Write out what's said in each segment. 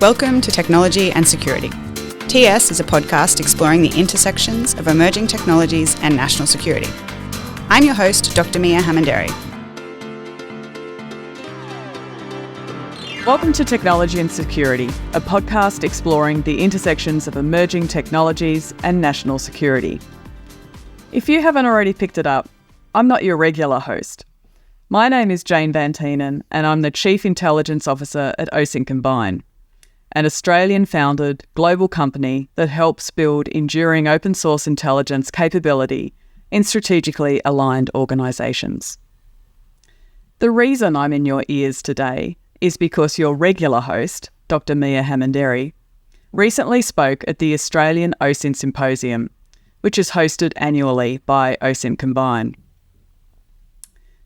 Welcome to Technology and Security. TS is a podcast exploring the intersections of emerging technologies and national security. I'm your host, Dr. Miah Hammond-Errey. Welcome to Technology and Security, a podcast exploring the intersections of emerging technologies and national security. If you haven't already picked it up, I'm not your regular host. My name is Jane Van Tienen, and I'm the Chief Intelligence Officer at OSINT Combine, an Australian-founded global company that helps build enduring open source intelligence capability in strategically aligned organisations. The reason I'm in your ears today is because your regular host, Dr. Miah Hammond-Errey, recently spoke at the Australian OSINT Symposium, which is hosted annually by OSINT Combine.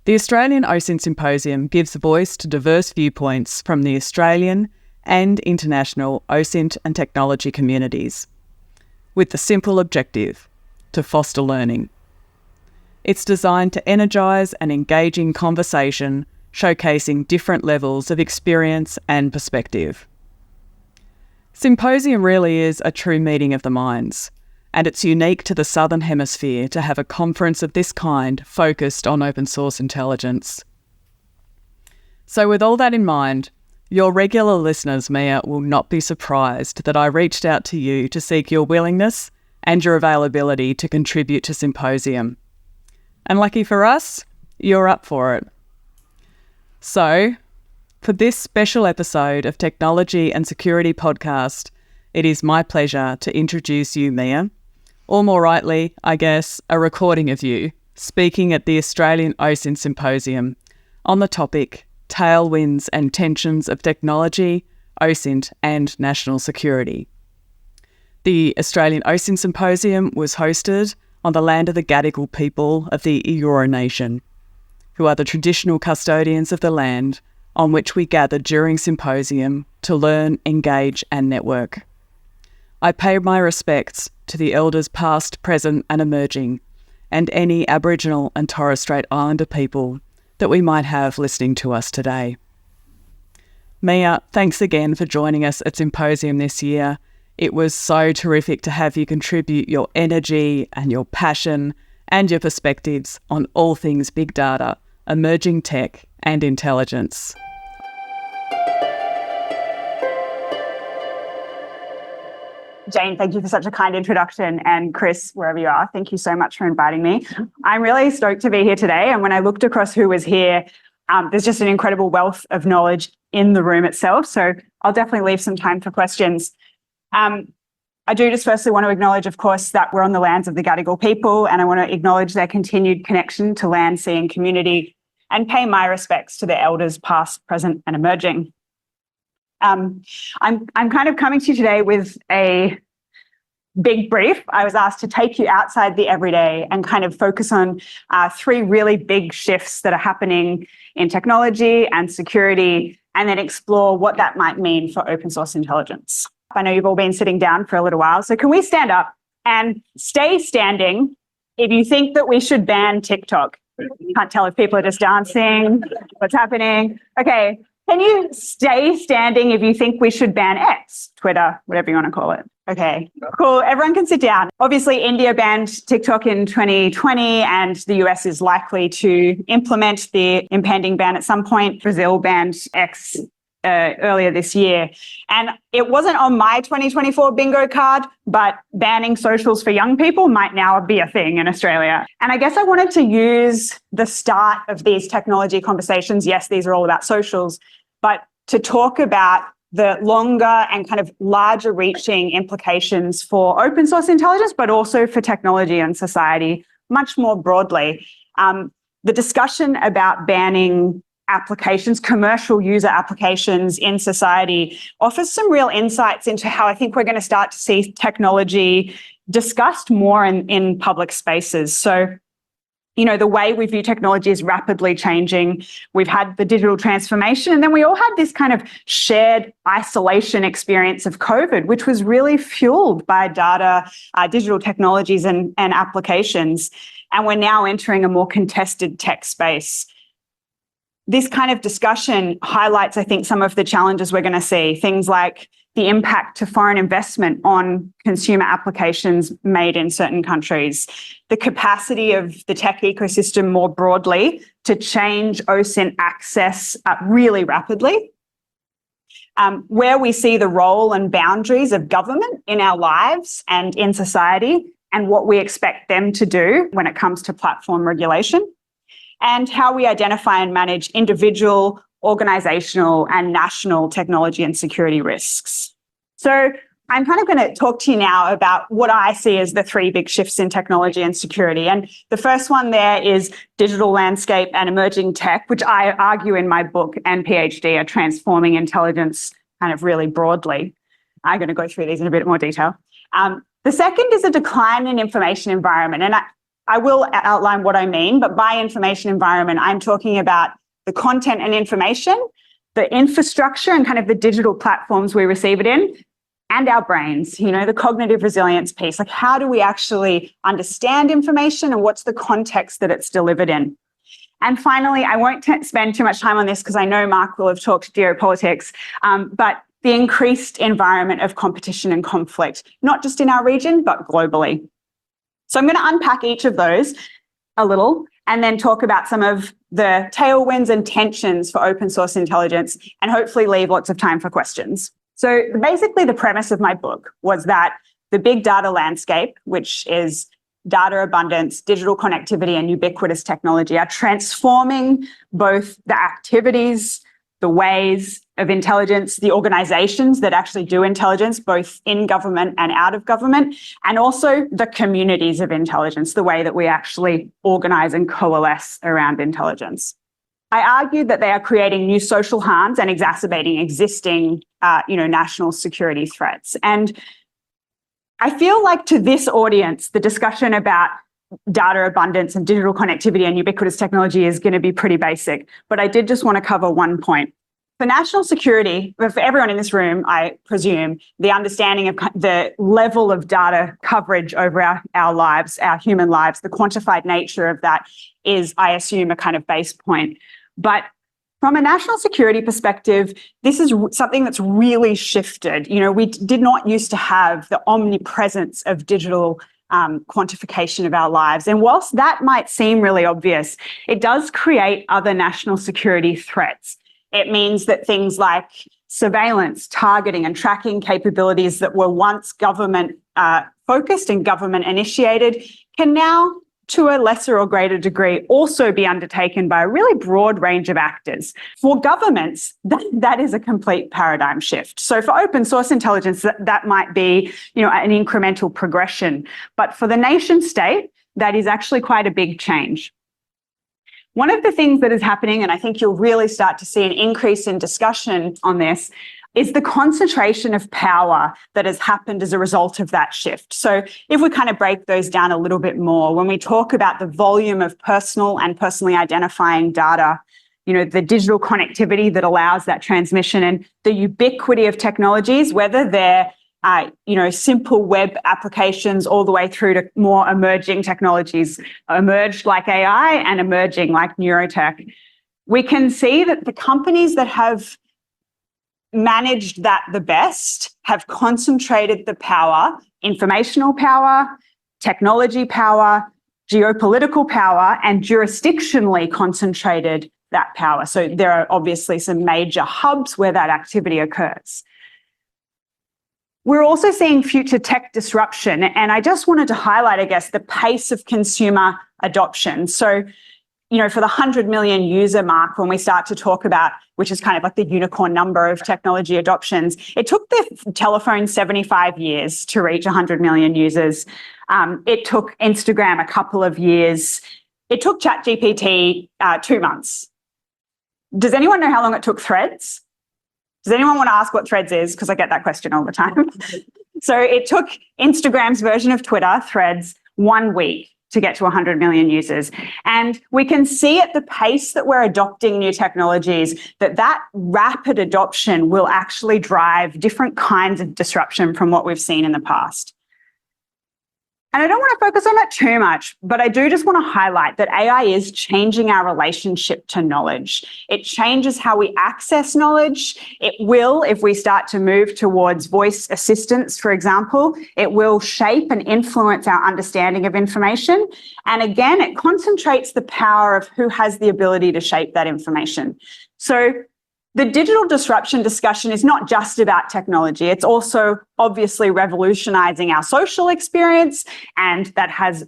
The Australian OSINT Symposium gives voice to diverse viewpoints from the Australian and international OSINT and technology communities, with the simple objective to foster learning. It's designed to energise an engaging conversation showcasing different levels of experience and perspective. Symposium really is a true meeting of the minds, and it's unique to the Southern Hemisphere to have a conference of this kind focused on open source intelligence. So with all that in mind, your regular listeners, Miah, will not be surprised that I reached out to you to seek your willingness and your availability to contribute to Symposium. And lucky for us, you're up for it. So, for this special episode of Technology and Security Podcast, it is my pleasure to introduce you, Miah, or more rightly, I guess, a recording of you speaking at the Australian OSINT Symposium on the topic Tailwinds and Tensions of Technology, OSINT and National Security. The Australian OSINT Symposium was hosted on the land of the Gadigal people of the Eora Nation, who are the traditional custodians of the land on which we gather during symposium to learn, engage and network. I pay my respects to the elders past, present and emerging, and any Aboriginal and Torres Strait Islander people that we might have listening to us today. Miah, thanks again for joining us at Symposium this year. It was so terrific to have you contribute your energy and your passion and your perspectives on all things big data, emerging tech and intelligence. Jane, thank you for such a kind introduction. And Chris, wherever you are, thank you so much for inviting me. I'm really stoked to be here today. And when I looked across who was here, there's just an incredible wealth of knowledge in the room itself. So I'll definitely leave some time for questions. I do just firstly want to acknowledge, of course, that we're on the lands of the Gadigal people, and I want to acknowledge their continued connection to land, sea and community, and pay my respects to the elders past, present and emerging. I'm kind of coming to you today with a big brief. I was asked to take you outside the everyday and kind of focus on three really big shifts that are happening in technology and security, and then explore what that might mean for open source intelligence. I know you've all been sitting down for a little while, so can we stand up and stay standing if you think that we should ban TikTok? Can't tell if people are just dancing, what's happening. Okay. Can you stay standing if you think we should ban X, Twitter, whatever you want to call it? Okay, cool. Everyone can sit down. Obviously, India banned TikTok in 2020, and the US is likely to implement the impending ban at some point. Brazil banned X earlier this year. And it wasn't on my 2024 bingo card, but banning socials for young people might now be a thing in Australia. And I guess I wanted to use the start of these technology conversations. Yes, these are all about socials, but to talk about the longer and kind of larger reaching implications for open source intelligence, but also for technology and society much more broadly. The discussion about banning applications, commercial user applications in society, offers some real insights into how I think we're going to start to see technology discussed more in public spaces. So, you know, the way we view technology is rapidly changing. We've had the digital transformation, and then we all had this kind of shared isolation experience of COVID, which was really fueled by data, digital technologies and applications. And we're now entering a more contested tech space. This kind of discussion highlights, I think, some of the challenges we're going to see. Things like the impact to foreign investment on consumer applications made in certain countries, the capacity of the tech ecosystem more broadly to change OSINT access really rapidly, where we see the role and boundaries of government in our lives and in society, and what we expect them to do when it comes to platform regulation, and how we identify and manage individual, organisational and national technology and security risks. So I'm kind of going to talk to you now about what I see as the three big shifts in technology and security. And the first one there is digital landscape and emerging tech, which I argue in my book and PhD are transforming intelligence kind of really broadly. I'm going to go through these in a bit more detail. The second is a decline in information environment. And I will outline what I mean, but by information environment, I'm talking about the content and information, the infrastructure and kind of the digital platforms we receive it in, and our brains, you know, the cognitive resilience piece. Like, how do we actually understand information and what's the context that it's delivered in? And finally, I won't spend too much time on this because I know Mark will have talked geopolitics, but the increased environment of competition and conflict, not just in our region, but globally. So I'm going to unpack each of those a little and then talk about some of the tailwinds and tensions for open source intelligence and hopefully leave lots of time for questions. So basically the premise of my book was that the big data landscape, which is data abundance, digital connectivity and ubiquitous technology, are transforming both the activities, the ways of intelligence, the organizations that actually do intelligence, both in government and out of government, and also the communities of intelligence, the way that we actually organize and coalesce around intelligence. I argued that they are creating new social harms and exacerbating existing, national security threats. And I feel like to this audience, the discussion about data abundance and digital connectivity and ubiquitous technology is going to be pretty basic, but I did just want to cover one point. For national security, for everyone in this room, I presume, the understanding of the level of data coverage over our lives, our human lives, the quantified nature of that is, I assume, a kind of base point. But from a national security perspective, this is something that's really shifted. You know, we did not used to have the omnipresence of digital quantification of our lives. And whilst that might seem really obvious, it does create other national security threats. It means that things like surveillance, targeting and tracking capabilities that were once government focused and government initiated can now, to a lesser or greater degree, also be undertaken by a really broad range of actors. For governments, that is a complete paradigm shift. So for open source intelligence, that might be, an incremental progression. But for the nation state, that is actually quite a big change. One of the things that is happening, and I think you'll really start to see an increase in discussion on this, is the concentration of power that has happened as a result of that shift. So if we kind of break those down a little bit more, when we talk about the volume of personal and personally identifying data, the digital connectivity that allows that transmission and the ubiquity of technologies, whether they're simple web applications all the way through to more emerging technologies, emerged like AI and emerging like neurotech, we can see that the companies that have managed that the best have concentrated the power, informational power, technology power, geopolitical power, and jurisdictionally concentrated that power. So there are obviously some major hubs where that activity occurs. We're also seeing future tech disruption, and I just wanted to highlight, I guess, the pace of consumer adoption. So, for the 100 million user mark, when we start to talk about, which is kind of like the unicorn number of technology adoptions, it took the telephone 75 years to reach 100 million users. It took Instagram a couple of years. It took ChatGPT 2 months. Does anyone know how long it took Threads? Does anyone want to ask what Threads is? Because I get that question all the time. So it took Instagram's version of Twitter, Threads, 1 week to get to 100 million users. And we can see at the pace that we're adopting new technologies that rapid adoption will actually drive different kinds of disruption from what we've seen in the past. And I don't want to focus on it too much, but I do just want to highlight that AI is changing our relationship to knowledge. It changes how we access knowledge. It will, if we start to move towards voice assistance, for example, it will shape and influence our understanding of information. And again, it concentrates the power of who has the ability to shape that information. So the digital disruption discussion is not just about technology. It's also obviously revolutionizing our social experience, and that has,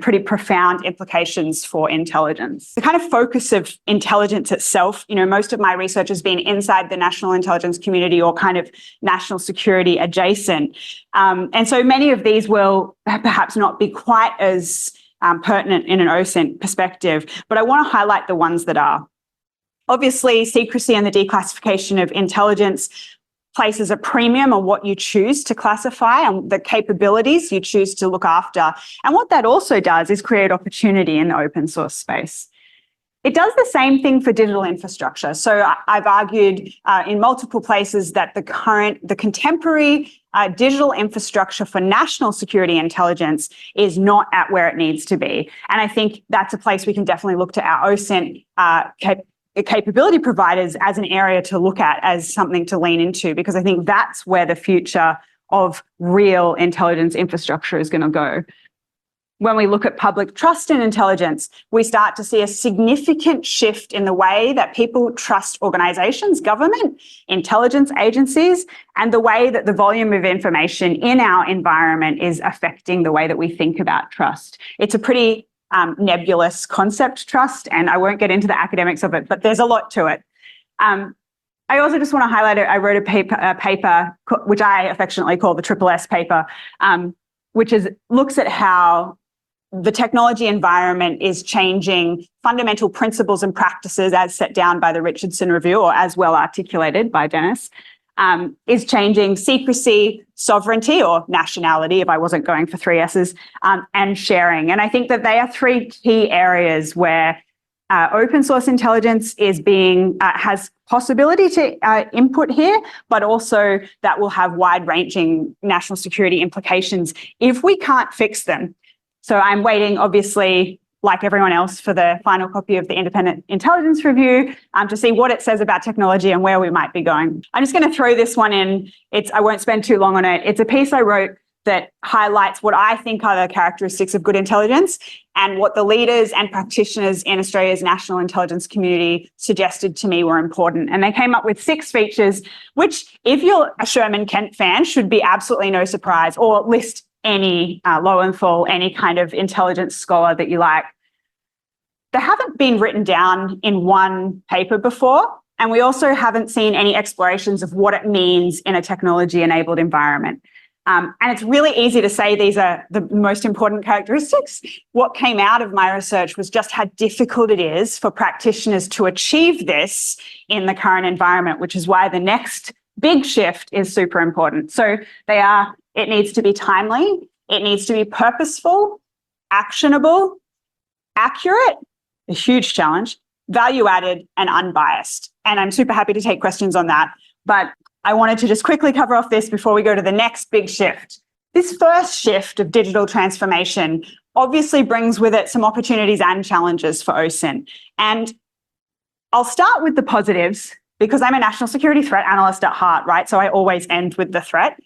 pretty profound implications for intelligence. The kind of focus of intelligence itself, most of my research has been inside the national intelligence community or kind of national security adjacent. And so many of these will perhaps not be quite as pertinent in an OSINT perspective, but I want to highlight the ones that are. Obviously, secrecy and the declassification of intelligence places a premium on what you choose to classify and the capabilities you choose to look after. And what that also does is create opportunity in the open source space. It does the same thing for digital infrastructure. So I've argued in multiple places that the contemporary digital infrastructure for national security intelligence is not at where it needs to be. And I think that's a place we can definitely look to our OSINT capability providers as an area to look at, as something to lean into, because I think that's where the future of real intelligence infrastructure is going to go. When we look at public trust in intelligence, we start to see a significant shift in the way that people trust organisations, government, intelligence agencies, and the way that the volume of information in our environment is affecting the way that we think about trust. It's a pretty nebulous concept, trust, and I won't get into the academics of it, but there's a lot to it. I also just want to highlight it. I wrote a paper, which I affectionately call the Triple S paper, which looks at how the technology environment is changing fundamental principles and practices as set down by the Richardson Review, or as well articulated by Dennis, is changing secrecy, sovereignty, or nationality, if I wasn't going for 3 S's, and sharing. And I think that they are 3 key areas where open source intelligence has possibility to input here, but also that will have wide-ranging national security implications if we can't fix them. So I'm waiting, obviously, like everyone else, for the final copy of the Independent Intelligence Review to see what it says about technology and where we might be going. I'm just going to throw this one in. I won't spend too long on it. It's a piece I wrote that highlights what I think are the characteristics of good intelligence and what the leaders and practitioners in Australia's national intelligence community suggested to me were important. And they came up with 6 features, which, if you're a Sherman Kent fan, should be absolutely no surprise, or list any Lowenthal, any kind of intelligence scholar that you like. They haven't been written down in one paper before, and we also haven't seen any explorations of what it means in a technology-enabled environment. And it's really easy to say these are the most important characteristics. What came out of my research was just how difficult it is for practitioners to achieve this in the current environment, which is why the next big shift is super important. So it needs to be timely, it needs to be purposeful, actionable, accurate, a huge challenge, value-added, and unbiased. And I'm super happy to take questions on that. But I wanted to just quickly cover off this before we go to the next big shift. This first shift of digital transformation obviously brings with it some opportunities and challenges for OSINT. And I'll start with the positives, because I'm a national security threat analyst at heart, right? So I always end with the threat,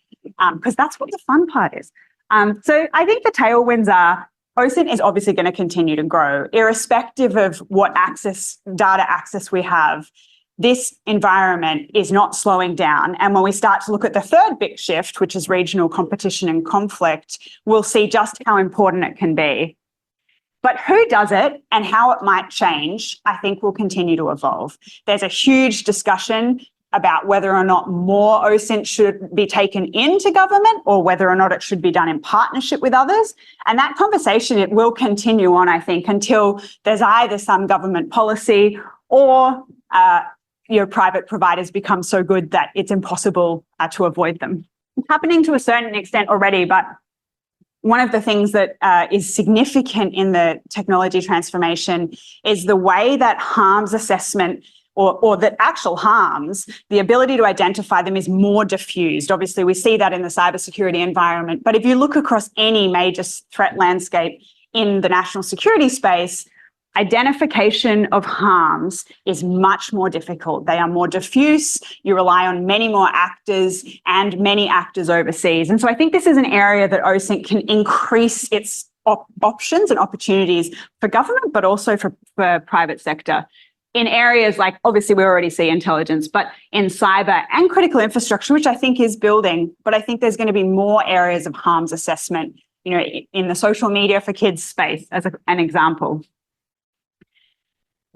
because that's what the fun part is. So I think the tailwinds are, OSINT is obviously going to continue to grow, irrespective of what data access we have. This environment is not slowing down. And when we start to look at the third big shift, which is regional competition and conflict, we'll see just how important it can be. But who does it and how it might change, I think will continue to evolve. There's a huge discussion about whether or not more OSINT should be taken into government or whether or not it should be done in partnership with others. And that conversation, it will continue on, I think, until there's either some government policy or private providers become so good that it's impossible to avoid them. It's happening to a certain extent already, but one of the things that is significant in the technology transformation is the way that harms assessment or the actual harms, the ability to identify them is more diffused. Obviously, we see that in the cybersecurity environment. But if you look across any major threat landscape in the national security space, identification of harms is much more difficult. They are more diffuse. You rely on many more actors and many actors overseas. And so I think this is an area that OSINT can increase its options and opportunities for government, but also for private sector. In areas like, obviously, we already see intelligence, but in cyber and critical infrastructure, which I think is building, but I think there's going to be more areas of harms assessment, in the social media for kids space, as an example.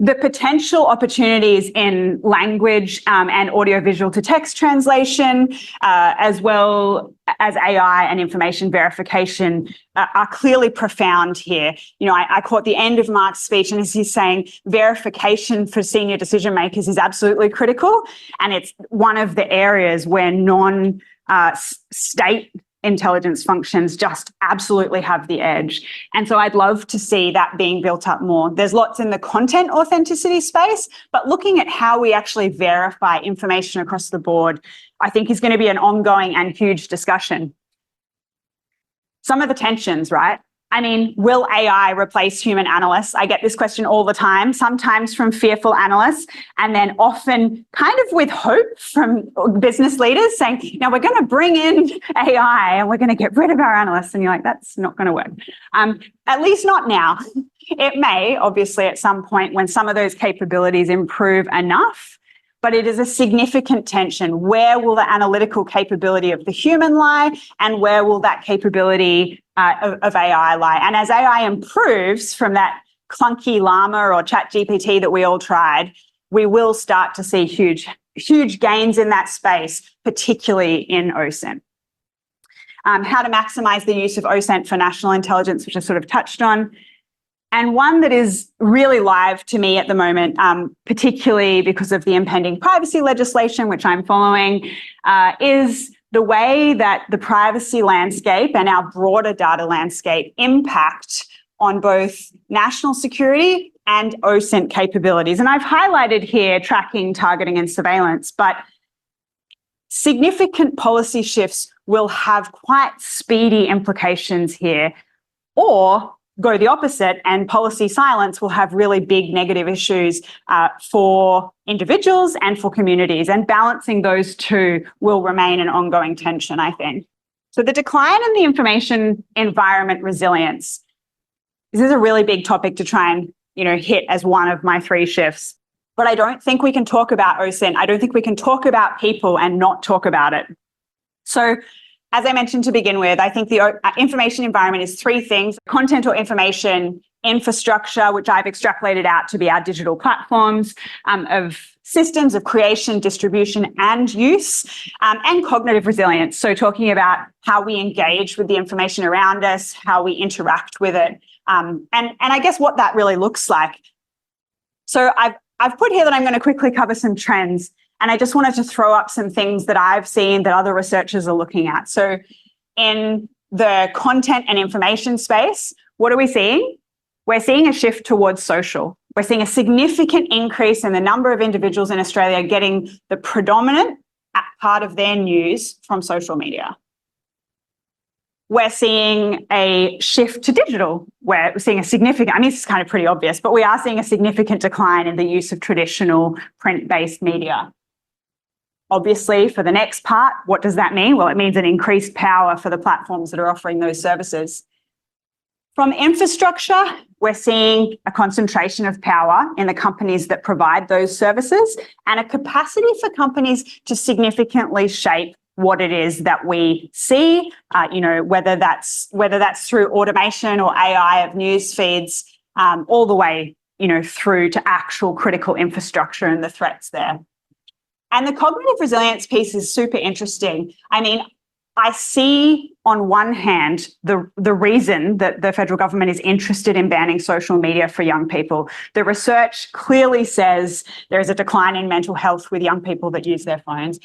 The potential opportunities in language and audiovisual to text translation, as well as AI and information verification, are clearly profound here. I caught the end of Mark's speech, and as he's saying, verification for senior decision makers is absolutely critical, and it's one of the areas where non-state intelligence functions just absolutely have the edge. And so I'd love to see that being built up more. There's lots in the content authenticity space, but looking at how we actually verify information across the board, I think is going to be an ongoing and huge discussion. Some of the tensions, right? I mean, will AI replace human analysts? I get this question all the time, sometimes from fearful analysts, and then often kind of with hope from business leaders saying, now we're going to bring in AI and we're going to get rid of our analysts. And you're like, that's not going to work. At least not now. It may, obviously, at some point when some of those capabilities improve enough, but it is a significant tension. Where will the analytical capability of the human lie, and where will that capability of AI lie? And as AI improves from that clunky Llama or ChatGPT that we all tried, we will start to see huge gains in that space, particularly in OSINT. How to maximise the use of OSINT for national intelligence, which I sort of touched on. And one that is really live to me at the moment, particularly because of the impending privacy legislation, which I'm following, is the way that the privacy landscape and our broader data landscape impact on both national security and OSINT capabilities. And I've highlighted here tracking, targeting, and surveillance, but significant policy shifts will have quite speedy implications here, or go the opposite, and policy silence will have really big negative issues for individuals and for communities. And balancing those two will remain an ongoing tension, I think. So the decline in the information environment resilience, this is a really big topic to try and hit as one of my 3 shifts. But I don't think we can talk about OSINT. I don't think we can talk about people and not talk about it. So as I mentioned to begin with, I think the information environment is 3 things: content or information infrastructure, which I've extrapolated out to be our digital platforms of systems of creation, distribution, and use, and cognitive resilience. So talking about how we engage with the information around us, how we interact with it, and I guess what that really looks like. So I've put here that I'm going to quickly cover some trends. And I just wanted to throw up some things that I've seen that other researchers are looking at. So in the content and information space, what are we seeing? We're seeing a shift towards social. We're seeing a significant increase in the number of individuals in Australia getting the predominant part of their news from social media. We're seeing a shift to digital. We're seeing a significant, this is kind of pretty obvious, but we are seeing a significant decline in the use of traditional print-based media. Obviously, for the next part, what does that mean? Well, it means an increased power for the platforms that are offering those services. From infrastructure, we're seeing a concentration of power in the companies that provide those services and a capacity for companies to significantly shape what it is that we see, whether that's through automation or AI of news feeds, all the way, through to actual critical infrastructure and the threats there. And the cognitive resilience piece is super interesting. I see on one hand the reason that the federal government is interested in banning social media for young people. The research clearly says there is a decline in mental health with young people that use their phones.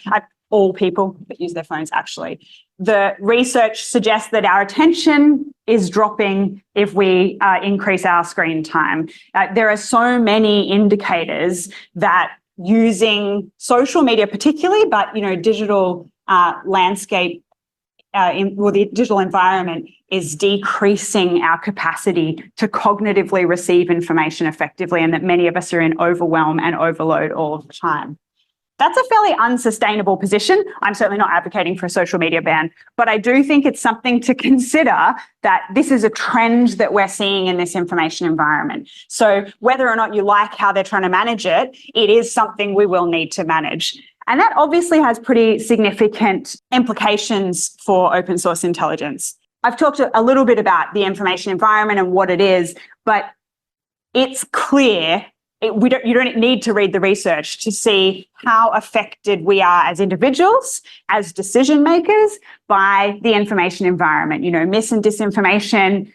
All people that use their phones, actually. The research suggests that our attention is dropping if we increase our screen time. There are so many indicators that using social media particularly, but, digital landscape, the digital environment is decreasing our capacity to cognitively receive information effectively, and that many of us are in overwhelm and overload all of the time. That's a fairly unsustainable position. I'm certainly not advocating for a social media ban, but I do think it's something to consider, that this is a trend that we're seeing in this information environment. So whether or not you like how they're trying to manage it, it is something we will need to manage. And that obviously has pretty significant implications for open source intelligence. I've talked a little bit about the information environment and what it is, but it's clear. You don't need to read the research to see how affected we are as individuals, as decision makers, by the information environment. Mis and disinformation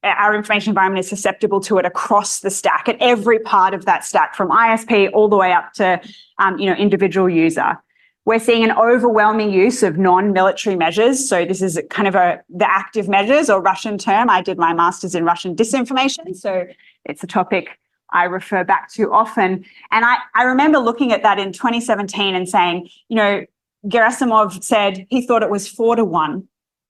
our information environment is susceptible to it across the stack, at every part of that stack, from ISP all the way up to individual user. We're seeing an overwhelming use of non-military measures. So this is kind of the active measures, or Russian term. I did my master's in Russian disinformation, so it's a topic I refer back to often. And I remember looking at that in 2017 and saying, Gerasimov said he thought it was 4-1.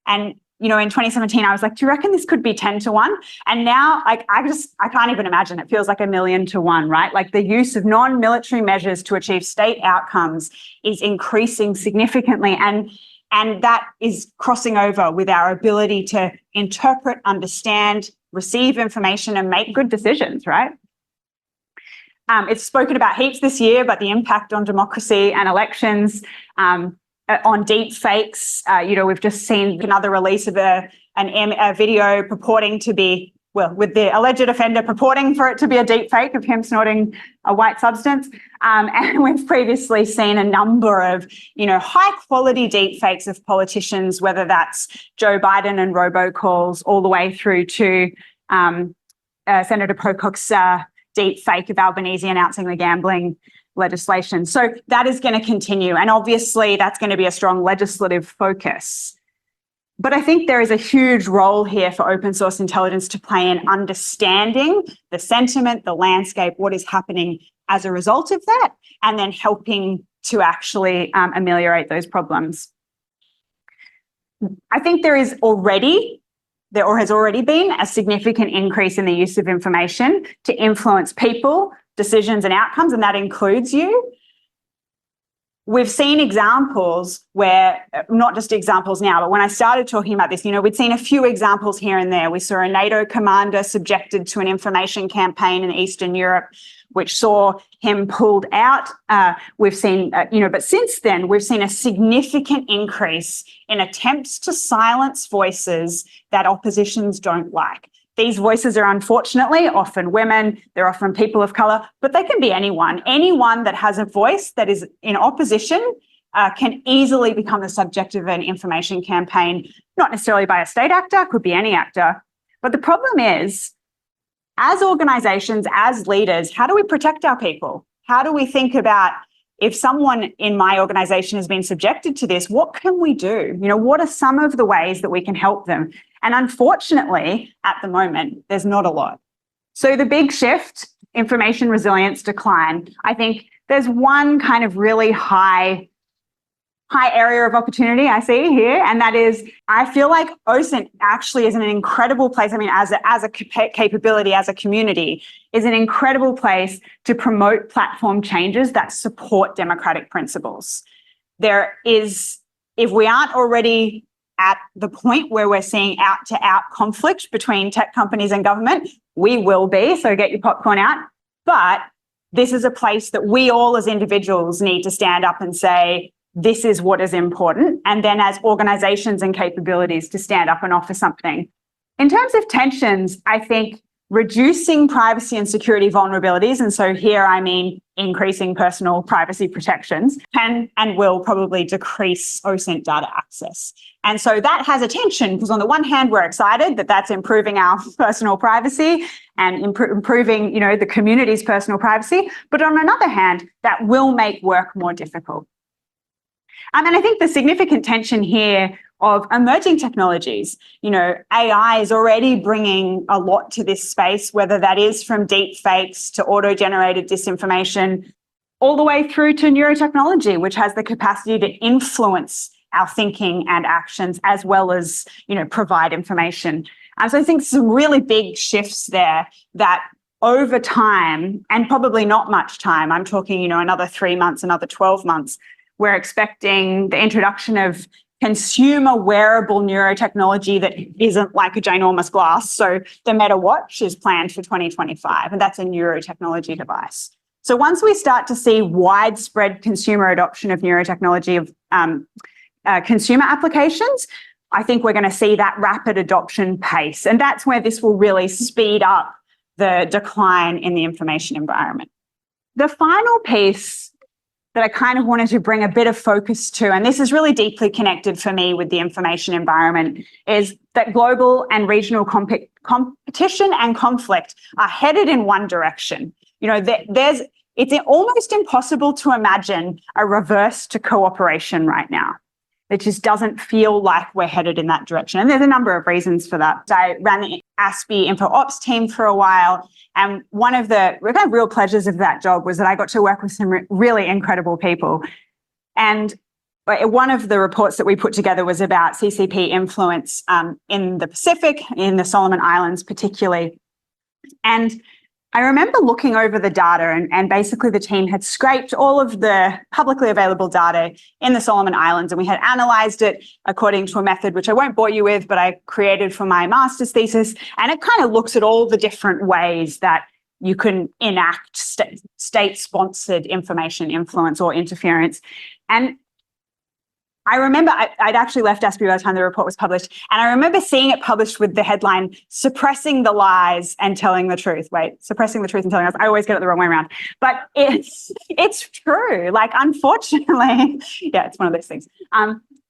And, in 2017, I was like, do you reckon this could be 10-1? And now I can't even imagine. It feels like 1,000,000-1, right? Like, the use of non-military measures to achieve state outcomes is increasing significantly. And that is crossing over with our ability to interpret, understand, receive information, and make good decisions, right? It's spoken about heaps this year, but the impact on democracy and elections, on deep fakes. We've just seen another release of a video purporting to be, with the alleged offender purporting for it to be a deep fake of him snorting a white substance. And we've previously seen a number of, high quality deep fakes of politicians, whether that's Joe Biden and robocalls, all the way through to Senator Pocock's deep fake of Albanese announcing the gambling legislation. So that is going to continue. And obviously that's going to be a strong legislative focus. But I think there is a huge role here for open source intelligence to play in understanding the sentiment, the landscape, what is happening as a result of that, and then helping to actually ameliorate those problems. I think there has already been a significant increase in the use of information to influence people, decisions, and outcomes, and that includes you. We've seen examples where, not just examples now, but when I started talking about this, we'd seen a few examples here and there. We saw a NATO commander subjected to an information campaign in Eastern Europe, which saw him pulled out. We've seen, but since then, we've seen a significant increase in attempts to silence voices that oppositions don't like. These voices are unfortunately often women, they're often people of colour, but they can be anyone. Anyone that has a voice that is in opposition can easily become the subject of an information campaign, not necessarily by a state actor, could be any actor. But the problem is, as organisations, as leaders, how do we protect our people? How do we think about, if someone in my organisation has been subjected to this, what can we do? What are some of the ways that we can help them? And unfortunately, at the moment, there's not a lot. So the big shift, information resilience decline, I think there's one kind of really high area of opportunity I see here, and that is, I feel like OSINT actually is an incredible place. I mean, as a capability, as a community, is an incredible place to promote platform changes that support democratic principles. There is, if we aren't already at the point where we're seeing out-to-out conflict between tech companies and government, we will be, so get your popcorn out. But this is a place that we all as individuals need to stand up and say, this is what is important, and then as organisations and capabilities to stand up and offer something. In terms of tensions, I think reducing privacy and security vulnerabilities, and so here I mean increasing personal privacy protections, can and will probably decrease OSINT data access. And so that has a tension, because on the one hand, we're excited that that's improving our personal privacy and improving, the community's personal privacy, but on another hand, that will make work more difficult. And I think the significant tension here of emerging technologies, AI is already bringing a lot to this space, whether that is from deep fakes to auto-generated disinformation, all the way through to neurotechnology, which has the capacity to influence our thinking and actions, as well as, provide information. So I think some really big shifts there that over time, and probably not much time, I'm talking, another 3 months, another 12 months, we're expecting the introduction of consumer wearable neurotechnology that isn't like a ginormous glass. So the Meta Watch is planned for 2025, and that's a neurotechnology device. So once we start to see widespread consumer adoption of neurotechnology of consumer applications, I think we're going to see that rapid adoption pace. And that's where this will really speed up the decline in the information environment. The final piece that I kind of wanted to bring a bit of focus to, and this is really deeply connected for me with the information environment, is that global and regional competition and conflict are headed in one direction. It's almost impossible to imagine a reverse to cooperation right now. It just doesn't feel like we're headed in that direction. And there's a number of reasons for that. I ran the ASPI Info Ops team for a while. And one of the real pleasures of that job was that I got to work with some really incredible people. And one of the reports that we put together was about CCP influence in the Pacific, in the Solomon Islands particularly. And I remember looking over the data, and basically the team had scraped all of the publicly available data in the Solomon Islands, and we had analysed it according to a method which I won't bore you with, but I created for my master's thesis. And it kind of looks at all the different ways that you can enact state-sponsored information influence or interference. And I remember I'd actually left ASPI by the time the report was published, and I remember seeing it published with the headline, "Suppressing the Lies and Telling the Truth." Wait, suppressing the truth and telling us. I always get it the wrong way around. But it's true. Like, unfortunately, yeah, it's one of those things.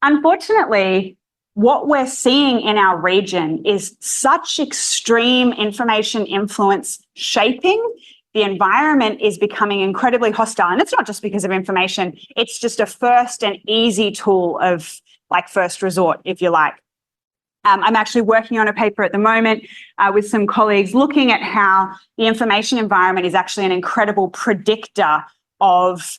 Unfortunately, what we're seeing in our region is such extreme information influence shaping. The environment is becoming incredibly hostile. And it's not just because of information. It's just a first and easy tool of first resort, if you like. I'm actually working on a paper at the moment with some colleagues looking at how the information environment is actually an incredible predictor of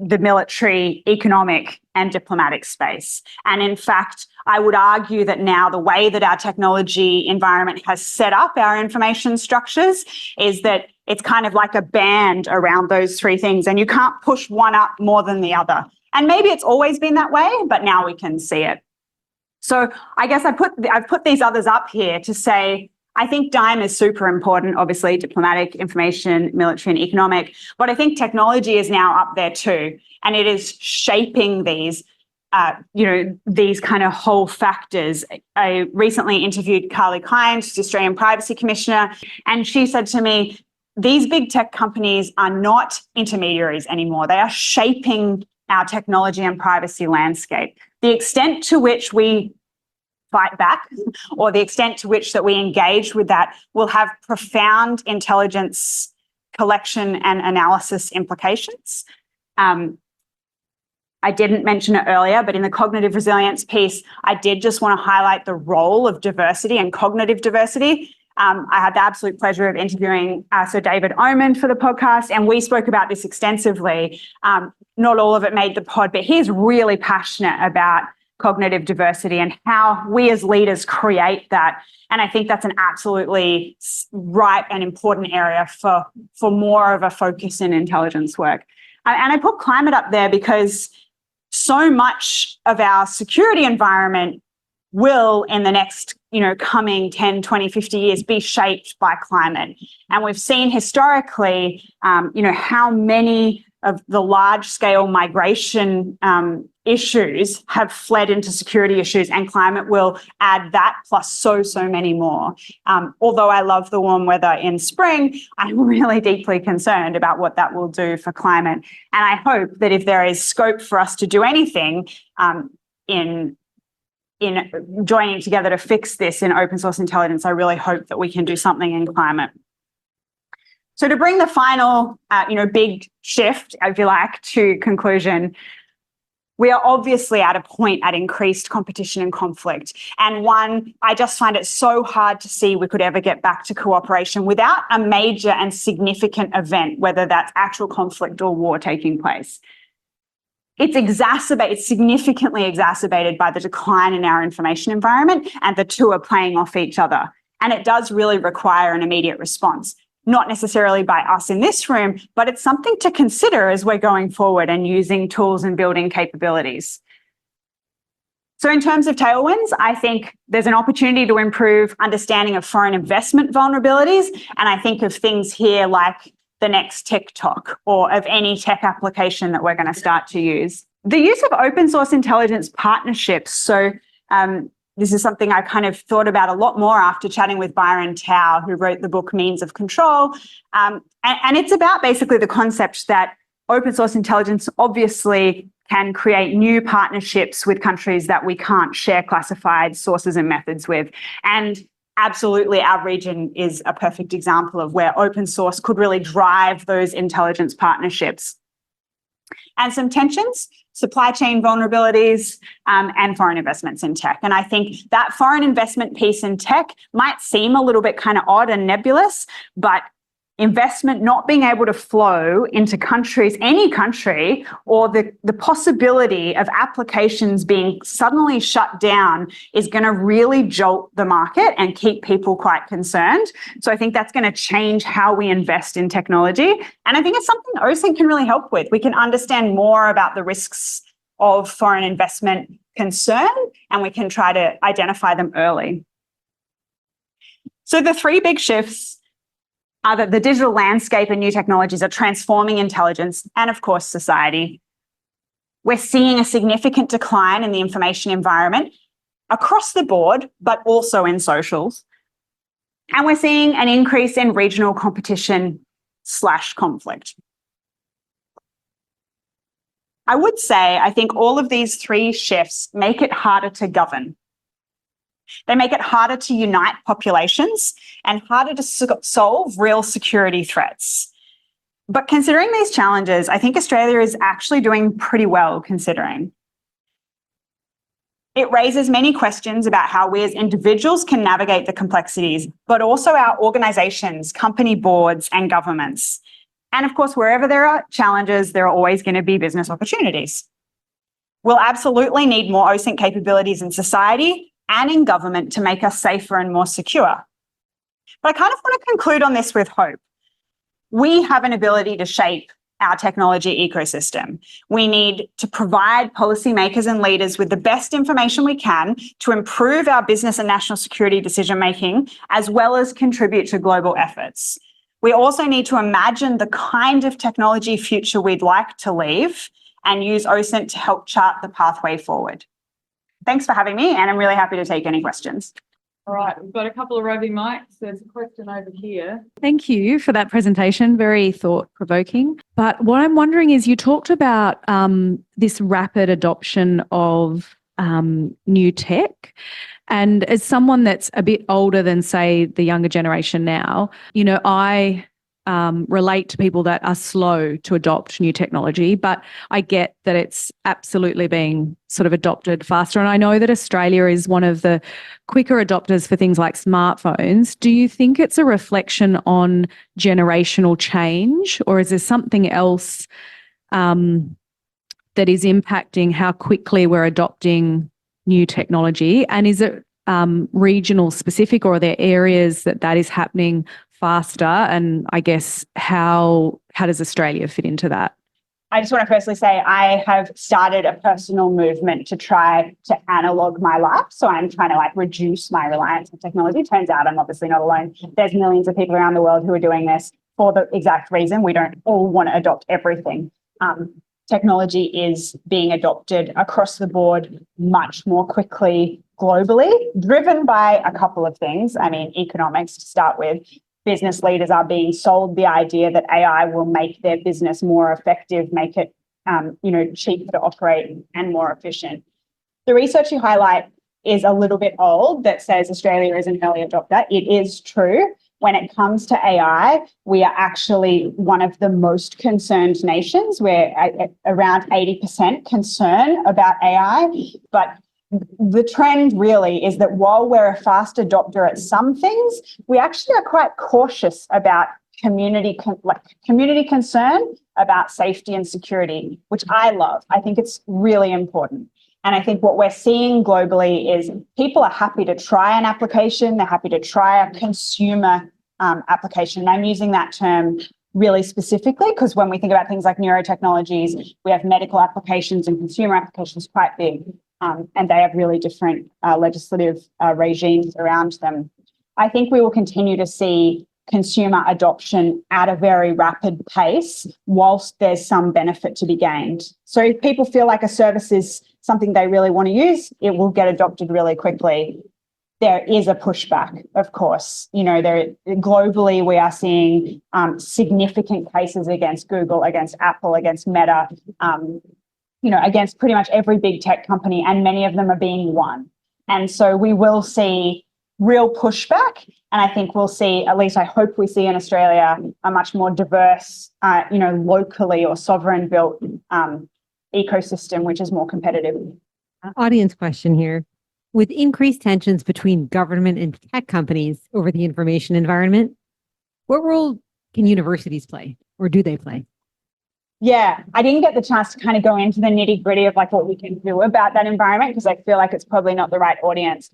the military, economic, and diplomatic space. And in fact, I would argue that now the way that our technology environment has set up our information structures is that it's kind of like a band around those three things, and you can't push one up more than the other. And maybe it's always been that way, but now we can see it. So I guess I've put these others up here to say, I think DIME is super important, obviously, diplomatic, information, military, and economic. But I think technology is now up there too. And it is shaping these, these kind of whole factors. I recently interviewed Carly Kind, the Australian Privacy Commissioner, and she said to me, these big tech companies are not intermediaries anymore. They are shaping our technology and privacy landscape. The extent to which we fight back, or the extent to which that we engage with that, will have profound intelligence collection and analysis implications. I didn't mention it earlier, but in the cognitive resilience piece, I did just want to highlight the role of diversity and cognitive diversity. I had the absolute pleasure of interviewing Sir David Oman for the podcast, and we spoke about this extensively. Not all of it made the pod, but he's really passionate about cognitive diversity and how we as leaders create that. And I think that's an absolutely right and important area for more of a focus in intelligence work. And I put climate up there because so much of our security environment will, in the next, coming 10, 20, 50 years, be shaped by climate. And we've seen historically, how many of the large-scale migration issues have fled into security issues, and climate will add that plus so many more. Although I love the warm weather in spring, I'm really deeply concerned about what that will do for climate. And I hope that if there is scope for us to do anything in joining together to fix this in open source intelligence, I really hope that we can do something in climate. So to bring the final, big shift, if you like, to conclusion, We are obviously at a point at increased competition and conflict. And one, I just find it so hard to see we could ever get back to cooperation without a major and significant event, whether that's actual conflict or war taking place. It's significantly exacerbated by the decline in our information environment, and the two are playing off each other. And it does really require an immediate response. Not necessarily by us in this room, but it's something to consider as we're going forward and using tools and building capabilities. So in terms of tailwinds, I think there's an opportunity to improve understanding of foreign investment vulnerabilities. And I think of things here like the next TikTok or of any tech application that we're going to start to use. The use of open source intelligence partnerships. So this is something I kind of thought about a lot more after chatting with Byron Tao, who wrote the book Means of Control. And it's about basically the concept that open source intelligence obviously can create new partnerships with countries that we can't share classified sources and methods with. And absolutely, our region is a perfect example of where open source could really drive those intelligence partnerships. And some tensions, supply chain vulnerabilities, and foreign investments in tech. And I think that foreign investment piece in tech might seem a little bit kind of odd and nebulous, but investment not being able to flow into countries, any country, or the possibility of applications being suddenly shut down is going to really jolt the market and keep people quite concerned. So I think that's going to change how we invest in technology. And I think it's something OSINT can really help with. We can understand more about the risks of foreign investment concern, and we can try to identify them early. So the three big shifts are that the digital landscape and new technologies are transforming intelligence and, of course, society. We're seeing a significant decline in the information environment across the board, but also in socials. And we're seeing an increase in regional competition/conflict. I would say, I think all of these three shifts make it harder to govern. They make it harder to unite populations and harder to solve real security threats. But considering these challenges, I think Australia is actually doing pretty well considering. It raises many questions about how we as individuals can navigate the complexities, but also our organisations, company boards and governments. And of course, wherever there are challenges, there are always going to be business opportunities. We'll absolutely need more OSINT capabilities in society and in government to make us safer and more secure. But I kind of want to conclude on this with hope. We have an ability to shape our technology ecosystem. We need to provide policymakers and leaders with the best information we can to improve our business and national security decision-making, as well as contribute to global efforts. We also need to imagine the kind of technology future we'd like to leave and use OSINT to help chart the pathway forward. Thanks for having me, and I'm really happy to take any questions. All right, we've got a couple of roving mics. There's a question over here. Thank you for that presentation, very thought-provoking. But what I'm wondering is, you talked about this rapid adoption of new tech. And as someone that's a bit older than, say, the younger generation now, you know, I relate to people that are slow to adopt new technology, but I get that it's absolutely being sort of adopted faster. And I know that Australia is one of the quicker adopters for things like smartphones. Do you think it's a reflection on generational change, or is there something else that is impacting how quickly we're adopting new technology? And is it regional specific, or are there areas that is happening faster? And I guess how does Australia fit into that? I just want to firstly say I have started a personal movement to try to analog my life. So I'm trying to reduce my reliance on technology. Turns out I'm obviously not alone. There's millions of people around the world who are doing this for the exact reason. We don't all want to adopt everything. Technology is being adopted across the board much more quickly globally, driven by a couple of things. I mean, economics to start with. Business leaders are being sold the idea that AI will make their business more effective, make it cheaper to operate and more efficient. The research you highlight is a little bit old that says Australia is an early adopter. It is true. when it comes to AI, we are actually one of the most concerned nations. We're at around 80% concern about AI. But the trend really is that while we're a fast adopter at some things, we actually are quite cautious about community concern about safety and security, which I love. I think it's really important. And I think what we're seeing globally is people are happy to try an application. They're happy to try a consumer application. And I'm using that term really specifically because when we think about things like neurotechnologies, we have medical applications and consumer applications quite big, and they have really different legislative regimes around them. I think we will continue to see consumer adoption at a very rapid pace whilst there's some benefit to be gained. So if people feel like a service is something they really want to use, it will get adopted really quickly. There is a pushback, of course. Globally, we are seeing significant cases against Google, against Apple, against Meta, against pretty much every big tech company, and many of them are being won. And so we will see real pushback. And I think we'll see, at least I hope we see in Australia, a much more diverse, locally or sovereign built ecosystem, which is more competitive. Audience question here. With increased tensions between government and tech companies over the information environment, what role can universities play, or do they play? Yeah, I didn't get the chance to kind of go into the nitty gritty of like what we can do about that environment because I feel like it's probably not the right audience.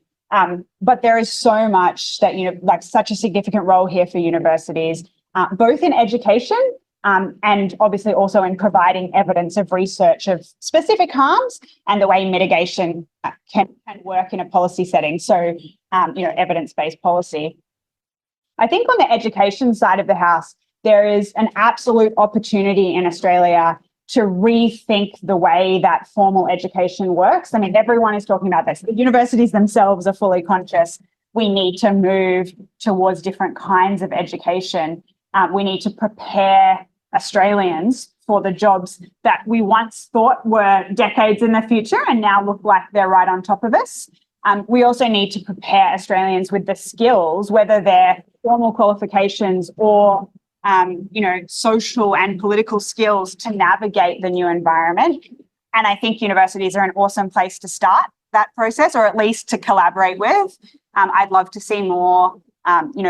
But there is so much that, such a significant role here for universities, both in education and obviously also in providing evidence of research of specific harms and the way mitigation can work in a policy setting. So, evidence-based policy. I think on the education side of the house, there is an absolute opportunity in Australia to rethink the way that formal education works. I mean, everyone is talking about this. The universities themselves are fully conscious. We need to move towards different kinds of education. We need to prepare Australians for the jobs that we once thought were decades in the future and now look like they're right on top of us. We also need to prepare Australians with the skills, whether they're formal qualifications or social and political skills to navigate the new environment. And I think universities are an awesome place to start that process, or at least to collaborate with. I'd love to see more,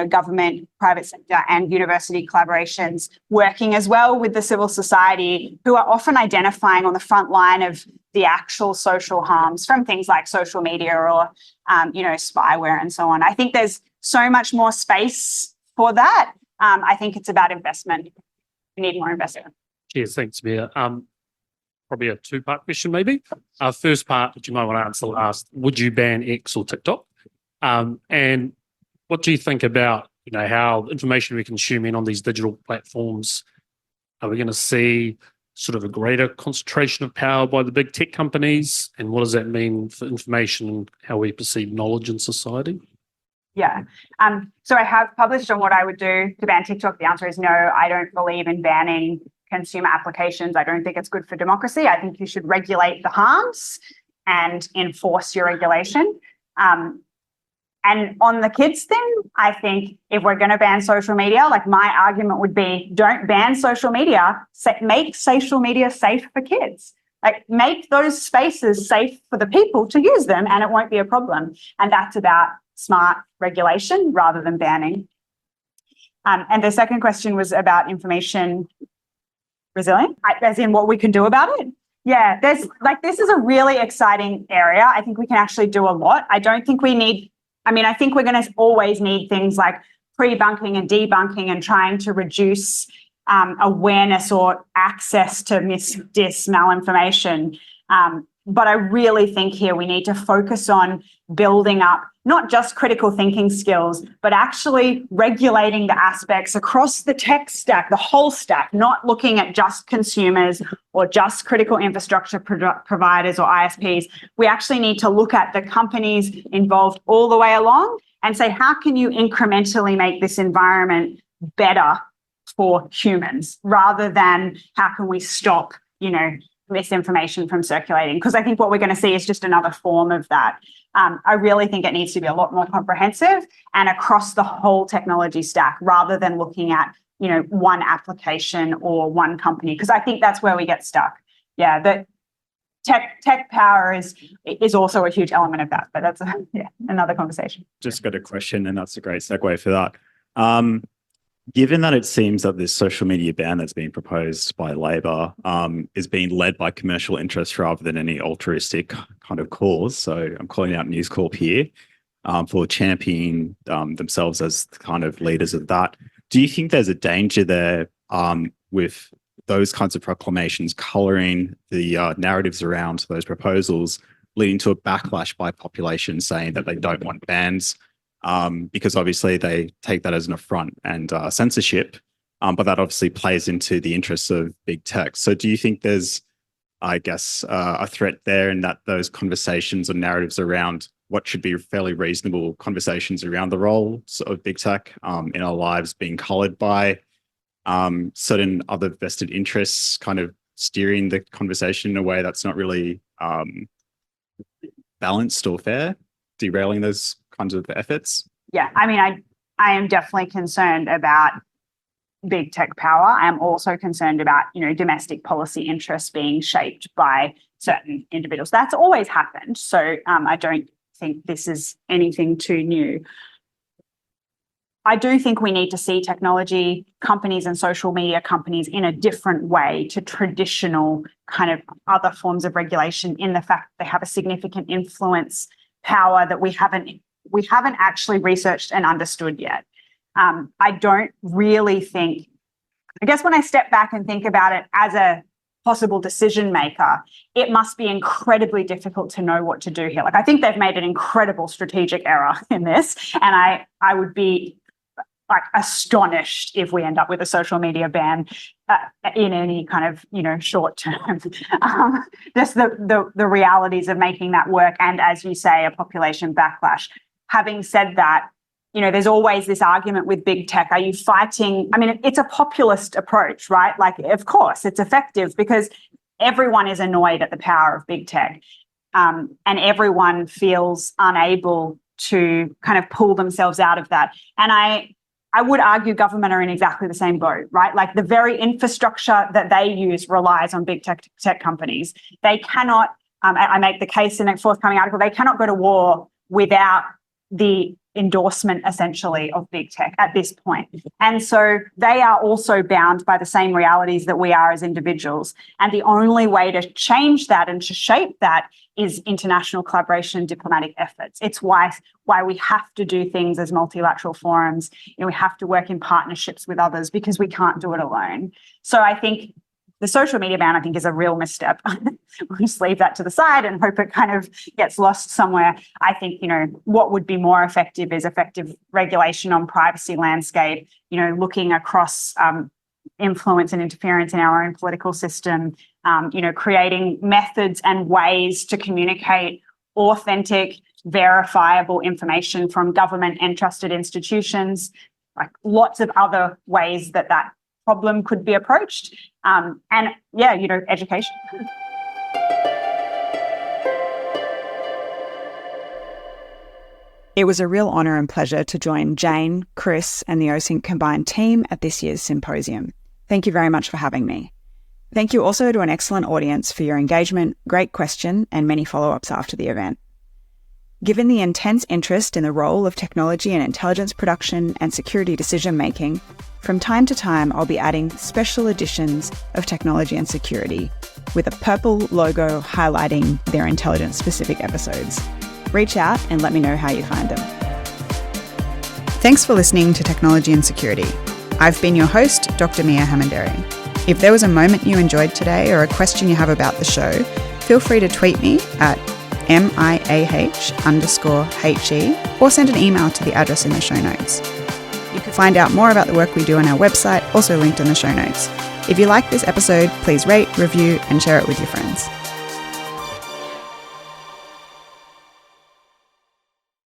government, private sector and university collaborations working as well with the civil society, who are often identifying on the front line of the actual social harms from things like social media or, spyware and so on. I think there's so much more space for that. I think it's about investment. We need more investment. Cheers, thanks, Miah. Probably a two-part question, maybe. First part, that you might want to answer last, would you ban X or TikTok? And what do you think about, how information we're consuming on these digital platforms? Are we going to see sort of a greater concentration of power by the big tech companies? And what does that mean for information and how we perceive knowledge in society? Yeah. So I have published on what I would do to ban TikTok. The answer is no. I don't believe in banning consumer applications. I don't think it's good for democracy. I think you should regulate the harms and enforce your regulation. And on the kids thing, I think if we're going to ban social media, like my argument would be, don't ban social media, make social media safe for kids. Like make those spaces safe for the people to use them and it won't be a problem. And that's about smart regulation rather than banning. And the second question was about information resilience, as in what we can do about it. Yeah, this is a really exciting area. I think we can actually do a lot. I don't think we need, I think we're going to always need things like pre-bunking and debunking and trying to reduce awareness or access to malinformation. But I really think here we need to focus on building up not just critical thinking skills, but actually regulating the aspects across the tech stack, the whole stack, not looking at just consumers or just critical infrastructure providers or ISPs. We actually need to look at the companies involved all the way along and say, how can you incrementally make this environment better for humans rather than how can we stop, misinformation from circulating, because I think what we're going to see is just another form of that. I really think it needs to be a lot more comprehensive and across the whole technology stack, rather than looking at, one application or one company, because I think that's where we get stuck. Yeah, the tech power is also a huge element of that, but that's another conversation. Just got a question, and that's a great segue for that. Given that it seems that this social media ban that's being proposed by Labor is being led by commercial interests rather than any altruistic kind of cause, so I'm calling out News Corp here for championing themselves as kind of leaders of that. Do you think there's a danger there with those kinds of proclamations colouring the narratives around those proposals, leading to a backlash by population saying that they don't want bans? Because obviously they take that as an affront and censorship, but that obviously plays into the interests of big tech. So do you think there's, I guess, a threat there in that those conversations or narratives around what should be fairly reasonable conversations around the roles of big tech in our lives being coloured by certain other vested interests kind of steering the conversation in a way that's not really balanced or fair, derailing those kinds of efforts? Yeah, I mean, I am definitely concerned about big tech power. I am also concerned about, domestic policy interests being shaped by certain individuals. That's always happened. So I don't think this is anything too new. I do think we need to see technology companies and social media companies in a different way to traditional kind of other forms of regulation, in the fact that they have a significant influence power that we haven't actually researched and understood yet. I don't really think, I guess when I step back and think about it as a possible decision maker, it must be incredibly difficult to know what to do here. Like, I think they've made an incredible strategic error in this, and I would be astonished if we end up with a social media ban in any kind of short term. Just the realities of making that work, and as you say, a population backlash. Having said that, there's always this argument with big tech. Are you fighting? I mean, it's a populist approach, right? Like, of course, it's effective because everyone is annoyed at the power of big tech, and everyone feels unable to kind of pull themselves out of that. And I would argue government are in exactly the same boat, right? Like, the very infrastructure that they use relies on big tech companies. They cannot, I make the case in a forthcoming article, they cannot go to war without the endorsement, essentially, of big tech at this point. And so they are also bound by the same realities that we are as individuals. And the only way to change that and to shape that is international collaboration and diplomatic efforts. It's why we have to do things as multilateral forums. We have to work in partnerships with others, because we can't do it alone. So I think the social media ban, I think, is a real misstep. We'll just leave that to the side and hope it kind of gets lost somewhere. I think, what would be more effective is effective regulation on privacy landscape, looking across influence and interference in our own political system, creating methods and ways to communicate authentic, verifiable information from government and trusted institutions, like lots of other ways that problem could be approached. Education. It was a real honour and pleasure to join Jane, Chris and the OSINT combined team at this year's symposium. Thank you very much for having me. Thank you also to an excellent audience for your engagement, great question and many follow-ups after the event. Given the intense interest in the role of technology in intelligence production and security decision-making, from time to time I'll be adding special editions of Technology and Security with a purple logo highlighting their intelligence-specific episodes. Reach out and let me know how you find them. Thanks for listening to Technology and Security. I've been your host, Dr. Miah Hammond-Errey. If there was a moment you enjoyed today or a question you have about the show, feel free to tweet me at MIAH_HE or send an email to the address in the show notes. You can find out more about the work we do on our website, also linked in the show notes. If you like this episode, please rate, review, and share it with your friends.